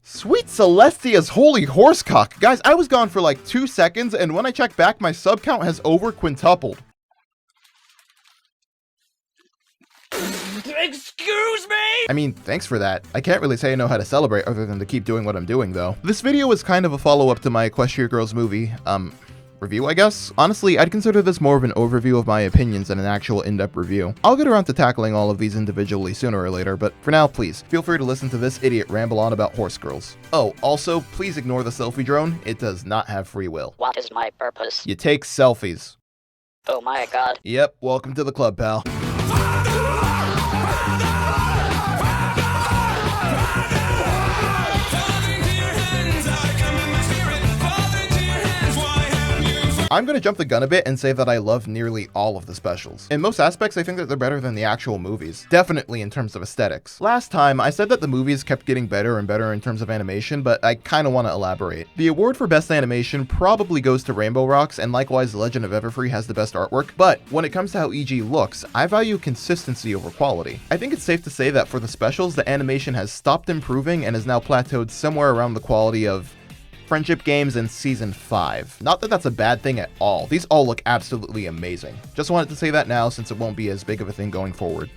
Sweet Celestia's holy horsecock. Guys, I was gone for like 2 seconds, and when I check back, my sub count has over quintupled. Excuse me? I mean, thanks for that. I can't really say I know how to celebrate other than to keep doing what I'm doing, though. This video is kind of a follow-up to my Equestria Girls movie, review, I guess? Honestly, I'd consider this more of an overview of my opinions than an actual in-depth review. I'll get around to tackling all of these individually sooner or later, but for now, please, feel free to listen to this idiot ramble on about horse girls. Oh, also, please ignore the selfie drone. It does not have free will. What is my purpose? You take selfies. Oh my god. Yep, welcome to the club, pal. I'm gonna jump the gun a bit and say that I love nearly all of the specials. In most aspects, I think that they're better than the actual movies. Definitely in terms of aesthetics. Last time, I said that the movies kept getting better and better in terms of animation, but I kinda wanna elaborate. The award for best animation probably goes to Rainbow Rocks, and likewise The Legend of Everfree has the best artwork, but when it comes to how EG looks, I value consistency over quality. I think it's safe to say that for the specials, the animation has stopped improving and is now plateaued somewhere around the quality of Friendship Games in Season 5. Not that that's a bad thing at all. These all look absolutely amazing. Just wanted to say that now since it won't be as big of a thing going forward.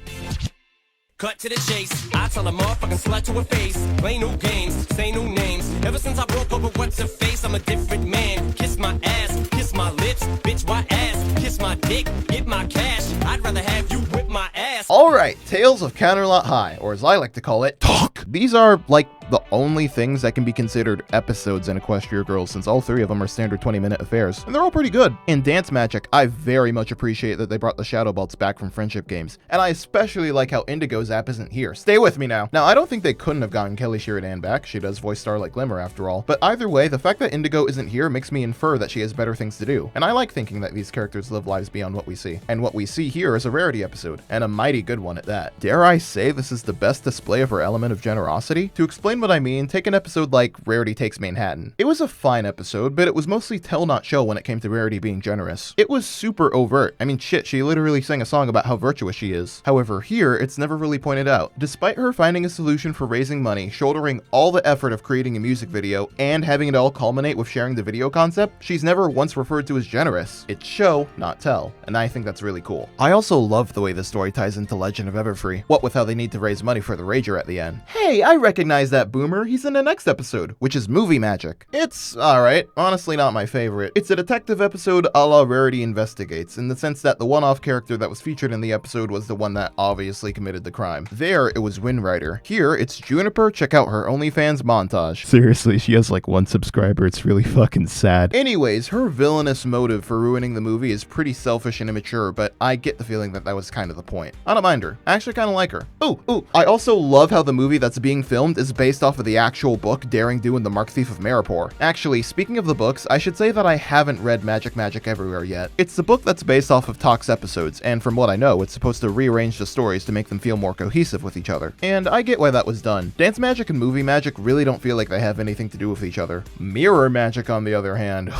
Cut to the chase, I tell a motherfucking slut to her face. Play new games, say new names. Ever since I broke up with what's her face, I'm a different man. Kiss my ass, kiss my lips, bitch, why ass? Kiss my dick, get my cash. I'd rather have you whip my ass. Alright, Tales of Canterlot High, or as I like to call it, Talk. These are, like, the only things that can be considered episodes in Equestria Girls, since all 3 of them are standard 20-minute affairs, and they're all pretty good. In Dance Magic, I very much appreciate that they brought the Shadow Belts back from Friendship Games, and I especially like how Indigo's app isn't here. Stay with me now. Now, I don't think they couldn't have gotten Kelly Sheridan back. She does voice Starlight Glimmer after all, but either way, the fact that Indigo isn't here makes me infer that she has better things to do, and I like thinking that these characters live lives beyond what we see. And what we see here is a rarity episode, and a mighty good one at that. Dare I say this is the best display of her element of generosity? To explain what I mean, take an episode like Rarity Takes Manhattan. It was a fine episode, but it was mostly tell not show when it came to Rarity being generous. It was super overt. I mean, shit, she literally sang a song about how virtuous she is. However, here, it's never really pointed out. Despite her finding a solution for raising money, shouldering all the effort of creating a music video, and having it all culminate with sharing the video concept, she's never once referred to as generous. It's show, not tell, and I think that's really cool. I also love the way the story ties into Legend of Everfree, what with how they need to raise money for the Rager at the end. Hey, I recognize that boomer, he's in the next episode, which is Movie Magic. It's alright, honestly not my favorite. It's a detective episode a la Rarity Investigates, in the sense that the one-off character that was featured in the episode was the one that obviously committed the crime. There, it was Windrider. Here, it's Juniper. Check out her OnlyFans montage. Seriously, she has like 1 subscriber. It's really fucking sad. Anyways, her villainous motive for ruining the movie is pretty selfish and immature, but I get the feeling that that was kind of the point. I don't mind her. I actually kind of like her. Ooh, I also love how the movie that's being filmed is based off of the actual book Daring Do and the Mark Thief of Maripor. Actually, speaking of the books, I should say that I haven't read Magic Everywhere yet. It's the book that's based off of Talk's episodes, and from what I know, it's supposed to rearrange the stories to make them feel more cohesive with each other. And I get why that was done. Dance Magic and Movie Magic really don't feel like they have anything to do with each other. Mirror Magic, on the other hand,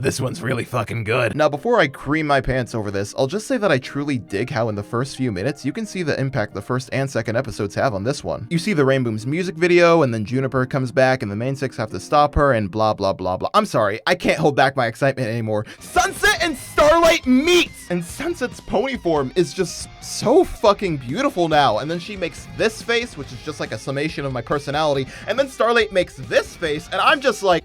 this one's really fucking good. Now, before I cream my pants over this, I'll just say that I truly dig how in the first few minutes, you can see the impact the first and second episodes have on this one. You see the Rainboom's music video, and then Juniper comes back, and the main 6 have to stop her, and blah, blah, blah, blah. I'm sorry, I can't hold back my excitement anymore. Sunset and Starlight meet! And Sunset's pony form is just so fucking beautiful now. And then she makes this face, which is just like a summation of my personality, and then Starlight makes this face, and I'm just like,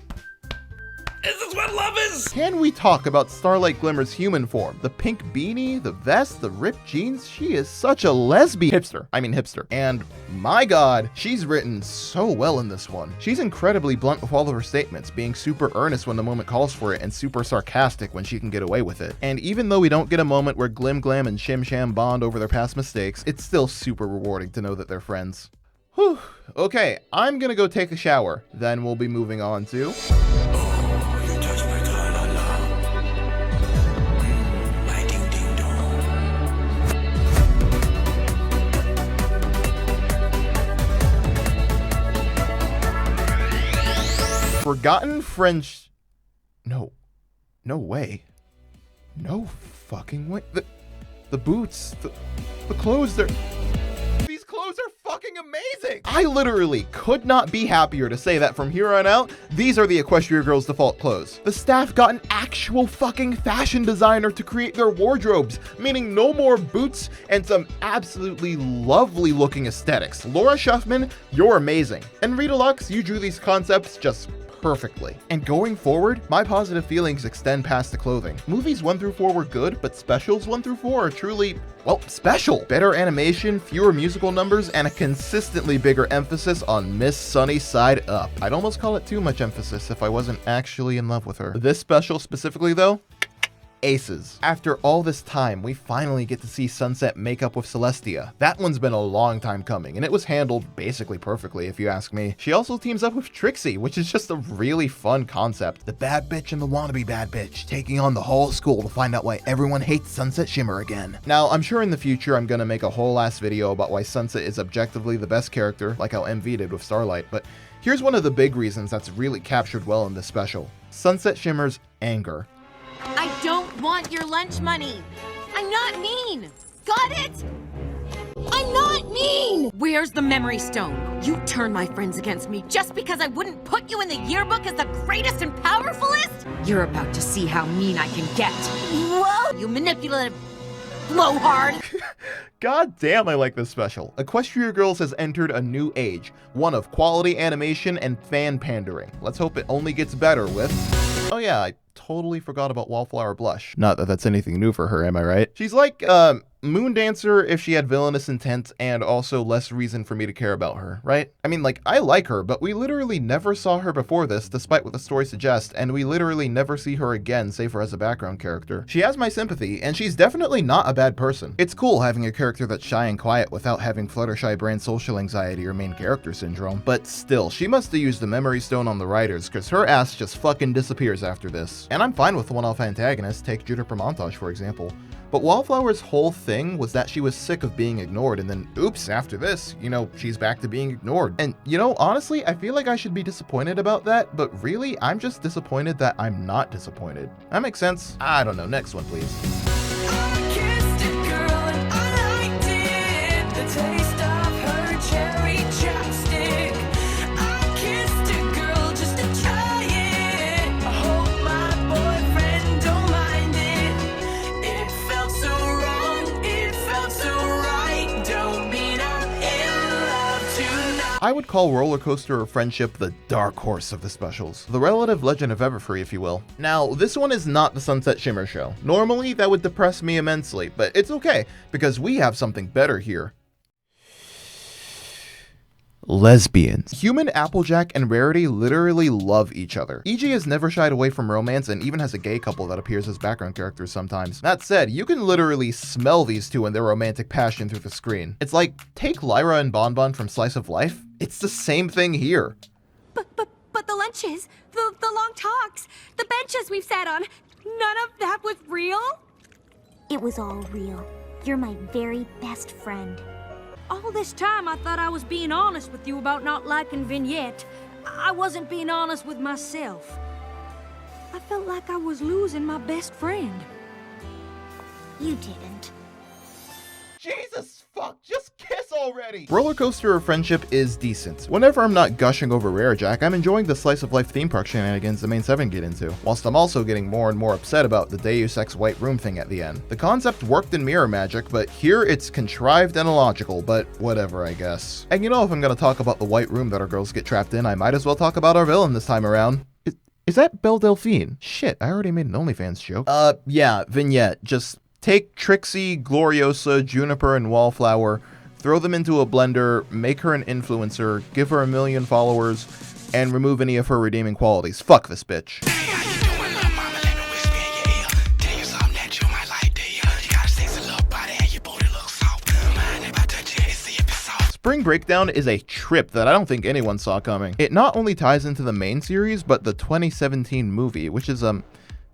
Is this what love is? can we talk about Starlight Glimmer's human form? The pink beanie, the vest, the ripped jeans. She is such a lesbian hipster. And my god, she's written so well in this one. She's incredibly blunt with all of her statements, being super earnest when the moment calls for it and super sarcastic when she can get away with it. And even though we don't get a moment where Glim Glam and Shim Sham bond over their past mistakes, it's still super rewarding to know that they're friends. Whew. Okay, I'm gonna go take a shower. Then we'll be moving on to... Forgotten French... No way. No fucking way. The boots, the clothes, these clothes are fucking fucking amazing. I literally could not be happier to say that from here on out, these are the Equestria Girls default clothes. The staff got an actual fucking fashion designer to create their wardrobes, meaning no more boots and some absolutely lovely looking aesthetics. Laura Shuffman, you're amazing. And Rita Lux, you drew these concepts just perfectly. And going forward, my positive feelings extend past the clothing. Movies 1 through 4 were good, but specials 1 through 4 are truly, well, special. Better animation, fewer musical numbers, and a consistently bigger emphasis on Miss Sunny side up. I'd almost call it too much emphasis if I wasn't actually in love with her. This special specifically though, aces. After all this time, we finally get to see Sunset make up with Celestia. That one's been a long time coming, and it was handled basically perfectly if you ask me. She also teams up with Trixie, which is just a really fun concept. The bad bitch and the wannabe bad bitch taking on the whole school to find out why everyone hates Sunset Shimmer again. Now, I'm sure in the future I'm gonna make a whole ass video about why Sunset is objectively the best character, like how MV did with Starlight, but here's one of the big reasons that's really captured well in this special. Sunset Shimmer's anger. I don't want your lunch money. I'm not mean. Got it? I'm not mean. Where's the memory stone? You turned my friends against me just because I wouldn't put you in the yearbook as the greatest and powerfulest? You're about to see how mean I can get. Whoa, you manipulative blowhard. God damn, I like this special. Equestria Girls has entered a new age, one of quality animation and fan pandering. Let's hope it only gets better with... Oh yeah, I totally forgot about Wallflower Blush. Not that that's anything new for her, am I right? She's like, Moon Dancer if she had villainous intent and also less reason for me to care about her, right? I mean, like, I like her, but we literally never saw her before this, despite what the story suggests, and we literally never see her again, save for as a background character. She has my sympathy, and she's definitely not a bad person. It's cool having a character that's shy and quiet without having Fluttershy brand social anxiety or main character syndrome, but still, she must have used the memory stone on the writers, cause her ass just fucking disappears after this. And I'm fine with the one-off antagonist, take Juniper Montage for example. But Wallflower's whole thing was that she was sick of being ignored, and then, oops, after this, you know, she's back to being ignored. And, you know, honestly, I feel like I should be disappointed about that, but really, I'm just disappointed that I'm not disappointed. That makes sense? I don't know. Next one, please. I kissed a girl and I liked it. The taste of her cherry chapstick. I kissed a girl just to try it. I hope my boyfriend don't mind it. It felt so wrong, it felt so right. Don't mean I'm in love tonight. I would call Rollercoaster of Friendship the dark horse of the specials. The relative legend of Everfree, if you will. Now, this one is not the Sunset Shimmer show. Normally, that would depress me immensely, but it's okay, because we have something better here. Lesbians. Human, Applejack, and Rarity literally love each other. EJ has never shied away from romance and even has a gay couple that appears as background characters sometimes. That said, you can literally smell these two and their romantic passion through the screen. It's like, take Lyra and Bon Bon from Slice of Life. It's the same thing here. But the lunches, the long talks, the benches we've sat on, none of that was real? It was all real. You're my very best friend. All this time I thought I was being honest with you about not liking Vignette. I wasn't being honest with myself. I felt like I was losing my best friend. You didn't. Jesus fuck, just kiss already! Rollercoaster of Friendship is decent. Whenever I'm not gushing over Rare Jack, I'm enjoying the slice of life theme park shenanigans the main 7 get into, whilst I'm also getting more and more upset about the Deus Ex White Room thing at the end. The concept worked in Mirror Magic, but here it's contrived and illogical, but whatever, I guess. And you know, if I'm gonna talk about the White Room that our girls get trapped in, I might as well talk about our villain this time around. Is that Belle Delphine? Shit, I already made an OnlyFans joke. Yeah, Vignette. Just take Trixie, Gloriosa, Juniper, and Wallflower, throw them into a blender, make her an influencer, give her 1 million followers, and remove any of her redeeming qualities. Fuck this bitch. Spring Breakdown is a trip that I don't think anyone saw coming. It not only ties into the main series, but the 2017 movie, which is,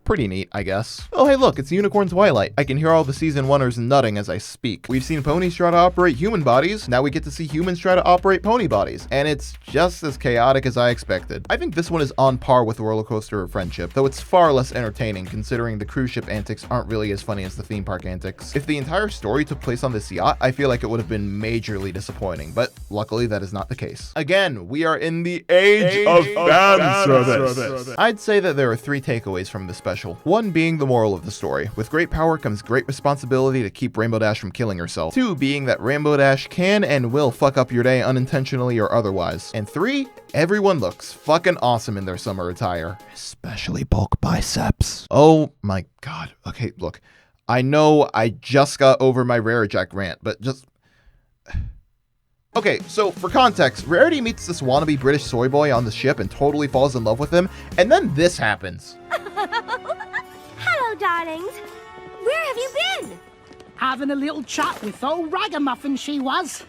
pretty neat, I guess. Oh, hey, look, it's Unicorn Twilight. I can hear all the season 1ers nutting as I speak. We've seen ponies try to operate human bodies. Now we get to see humans try to operate pony bodies. And it's just as chaotic as I expected. I think this one is on par with Rollercoaster of Friendship, though it's far less entertaining considering the cruise ship antics aren't really as funny as the theme park antics. If the entire story took place on this yacht, I feel like it would have been majorly disappointing, but luckily that is not the case. Again, we are in the age of fan service. I'd say that there are 3 takeaways from this special. One being the moral of the story. With great power comes great responsibility to keep Rainbow Dash from killing herself. 2 being that Rainbow Dash can and will fuck up your day unintentionally or otherwise. And 3, everyone looks fucking awesome in their summer attire. Especially bulk biceps. Oh my god. Okay, look. I know I just got over my Rare Jack rant, but just... Okay, so for context, Rarity meets this wannabe British soy boy on the ship and totally falls in love with him, and then this happens. Hello, darlings. Where have you been? Having a little chat with old Ragamuffin she was.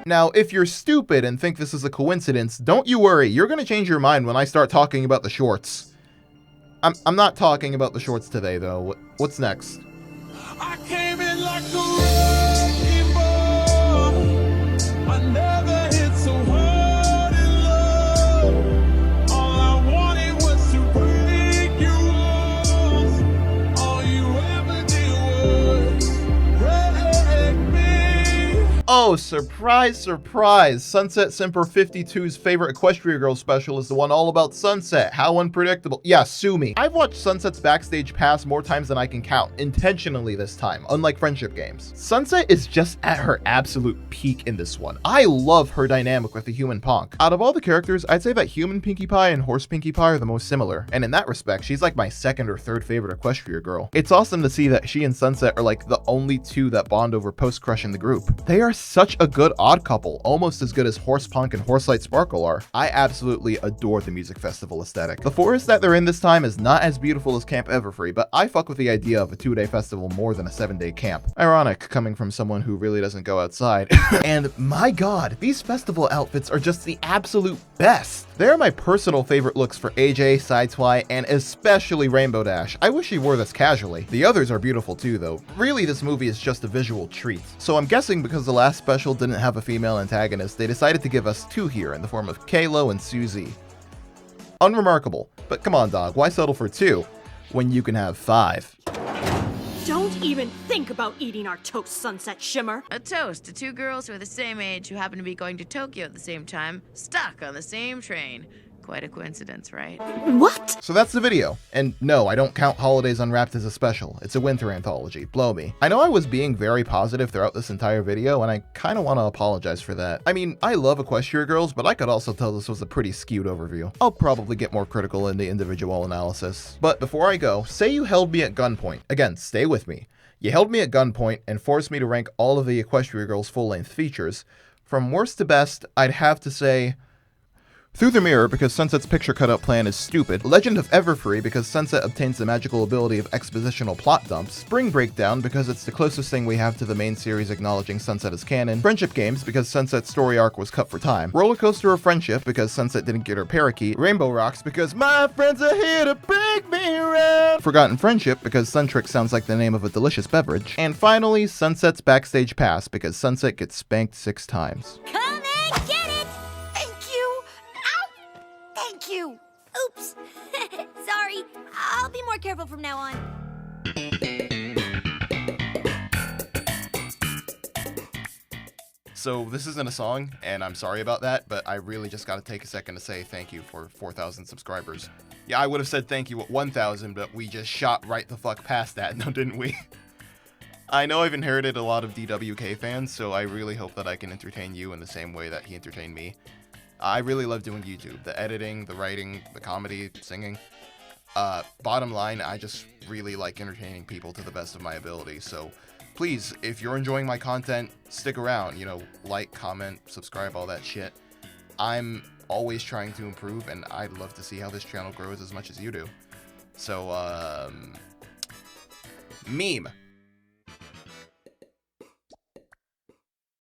Now, if you're stupid and think this is a coincidence, don't you worry, you're gonna change your mind when I start talking about the shorts. I'm not talking about the shorts today, though. What's next? I came in like a wrecking ball. I never hit so hard in love. All I wanted was to break your walls. All you ever did was break me. Oh, surprise, surprise! Sunset Simper 52's favorite Equestria Girls special is the one all about Sunset. How unpredictable. Yeah, sue me. I've watched Sunset's Backstage Pass more times than I can count, intentionally this time, unlike friendship games. Sunset is just at her absolute peak in this one. I love her dynamic with the human Ponk. Out of all the characters, I'd say that human Pinkie Pie and horse Pinkie Pie are the most similar, and in that respect, she's like my 2nd or 3rd favorite Equestria girl. It's awesome to see that she and Sunset are like the only 2 that bond over post-crush in the group. They are such a good odd couple, almost as good as Horse Punk and Horselight Sparkle are. I absolutely adore the music festival aesthetic. The forest that they're in this time is not as beautiful as Camp Everfree, but I fuck with the idea of a 2-day festival more than a 7-day camp. Ironic, coming from someone who really doesn't go outside. And my god, these festival outfits are just the absolute best. They're my personal favorite looks for AJ, Sideswipe, and especially Rainbow Dash. I wish she wore this casually. The others are beautiful too, though. Really, this movie is just a visual treat. So I'm guessing because the last special didn't have a female antagonist, they decided to give us 2 here in the form of Kalo and Susie. Unremarkable, but come on dog, why settle for 2 when you can have 5? Don't even think about eating our toast, Sunset Shimmer. A toast to 2 girls who are the same age who happen to be going to Tokyo at the same time, stuck on the same train. Quite a coincidence, right? What? So that's the video. And no, I don't count Holidays Unwrapped as a special. It's a winter anthology. Blow me. I know I was being very positive throughout this entire video, and I kind of want to apologize for that. I mean, I love Equestria Girls, but I could also tell this was a pretty skewed overview. I'll probably get more critical in the individual analysis. But before I go, say you held me at gunpoint. Again, stay with me. You held me at gunpoint and forced me to rank all of the Equestria Girls' full-length features. From worst to best, I'd have to say Through the Mirror because Sunset's picture cutout plan is stupid, Legend of Everfree because Sunset obtains the magical ability of expositional plot dumps, Spring Breakdown because it's the closest thing we have to the main series acknowledging Sunset as canon, Friendship Games because Sunset's story arc was cut for time, Rollercoaster of Friendship because Sunset didn't get her parakeet, Rainbow Rocks because my friends are here to break me around, Forgotten Friendship because Suntrick sounds like the name of a delicious beverage, and finally Sunset's Backstage Pass because Sunset gets spanked 6 times. Come and get it! Thank you! Ow! Thank you! Oops! Sorry, I'll be more careful from now on. So this isn't a song, and I'm sorry about that, but I really just gotta take a second to say thank you for 4,000 subscribers. Yeah, I would have said thank you at 1,000, but we just shot right the fuck past that, now didn't we? I know I've inherited a lot of DWK fans, so I really hope that I can entertain you in the same way that he entertained me. I really love doing YouTube. The editing, the writing, the comedy, singing. Bottom line, I just really like entertaining people to the best of my ability, so please, if you're enjoying my content, stick around, like, comment, subscribe, all that shit. I'm always trying to improve, and I'd love to see how this channel grows as much as you do. So, meme.